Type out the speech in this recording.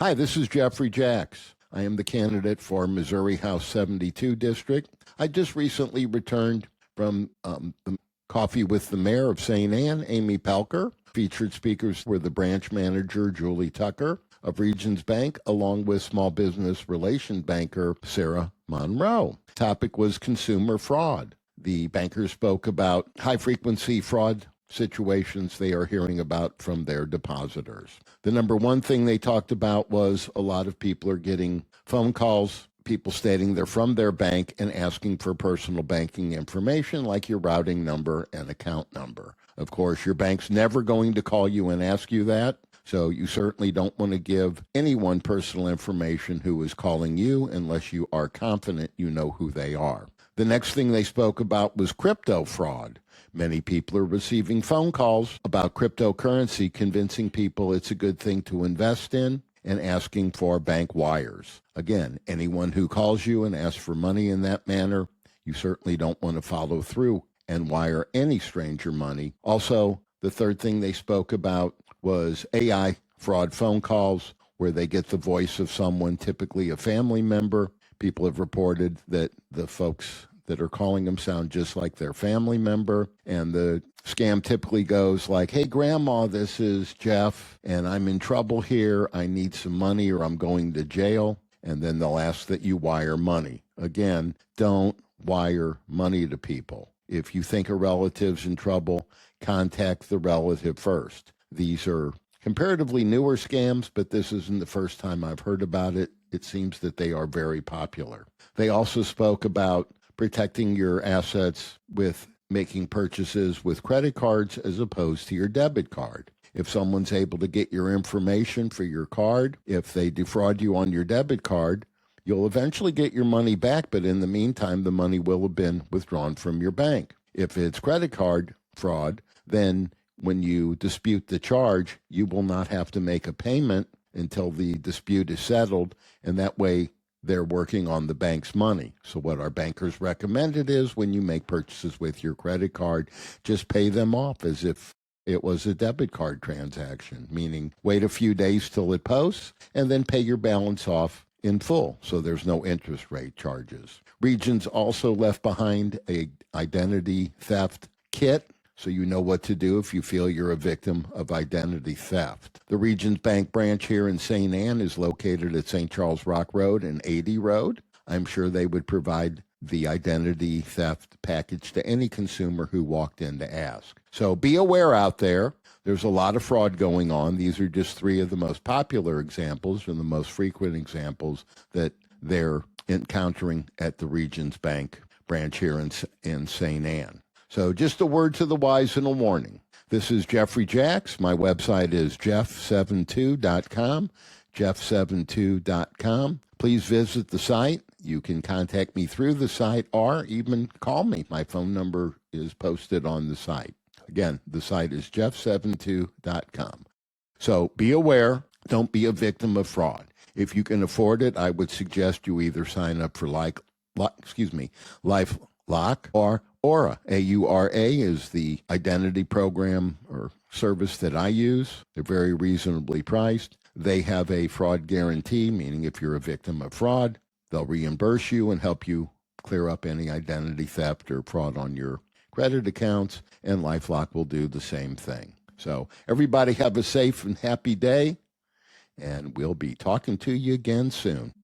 Hi, this is Jeffrey Jacks. I am the candidate for Missouri House 72 District. I just recently returned from the coffee with the mayor of St. Anne, Amy Poelker. Featured speakers were the branch manager, Julie Tucker, of Regions Bank, along with small business relation banker, Sarah Monroe. Topic was consumer fraud. The bankers spoke about high-frequency fraud situations they are hearing about from their depositors. The number one thing they talked about was a lot of people are getting phone calls, people stating they're from their bank and asking for personal banking information like your routing number and account number. Of course, your bank's never going to call you and ask you that, so you certainly don't want to give anyone personal information who is calling you unless you are confident you know who they are. The next thing they spoke about was crypto fraud. Many people are receiving phone calls about cryptocurrency, convincing people it's a good thing to invest in and asking for bank wires. Again, anyone who calls you and asks for money in that manner, you certainly don't want to follow through and wire any stranger money. Also, the third thing they spoke about was AI fraud phone calls where they get the voice of someone, typically a family member. People have reported that the folks that are calling them sound just like their family member. And the scam typically goes like, hey, grandma, this is Jeff, and I'm in trouble here. I need some money or I'm going to jail. And then they'll ask that you wire money. Again, don't wire money to people. If you think a relative's in trouble, contact the relative first. These are comparatively newer scams, but this isn't the first time I've heard about it. It seems that they are very popular. They also spoke about protecting your assets with making purchases with credit cards as opposed to your debit card. If someone's able to get your information for your card, if they defraud you on your debit card, you'll eventually get your money back, but in the meantime, the money will have been withdrawn from your bank. If it's credit card fraud, then when you dispute the charge, you will not have to make a payment until the dispute is settled, and that way they're working on the bank's money. So what our bankers recommended is when you make purchases with your credit card, just pay them off as if it was a debit card transaction, meaning wait a few days till it posts and then pay your balance off in full, so there's no interest rate charges. Regions also left behind a identity theft kit, so you know what to do if you feel you're a victim of identity theft. The Regions Bank branch here in St. Anne is located at St. Charles Rock Road and 80 Road. I'm sure they would provide the identity theft package to any consumer who walked in to ask. So be aware out there. There's a lot of fraud going on. These are just three of the most popular examples and the most frequent examples that they're encountering at the Regions Bank branch here in St. Anne. So just a word to the wise and a warning. This is Jeffrey Jacks. My website is jeff72.com, jeff72.com. Please visit the site. You can contact me through the site or even call me. My phone number is posted on the site. Again, the site is jeff72.com. So be aware. Don't be a victim of fraud. If you can afford it, I would suggest you either sign up for LifeLock or Aura. AURA is the identity program or service that I use. They're very reasonably priced. They have a fraud guarantee, meaning if you're a victim of fraud, they'll reimburse you and help you clear up any identity theft or fraud on your credit accounts, and LifeLock will do the same thing. So everybody have a safe and happy day, and we'll be talking to you again soon.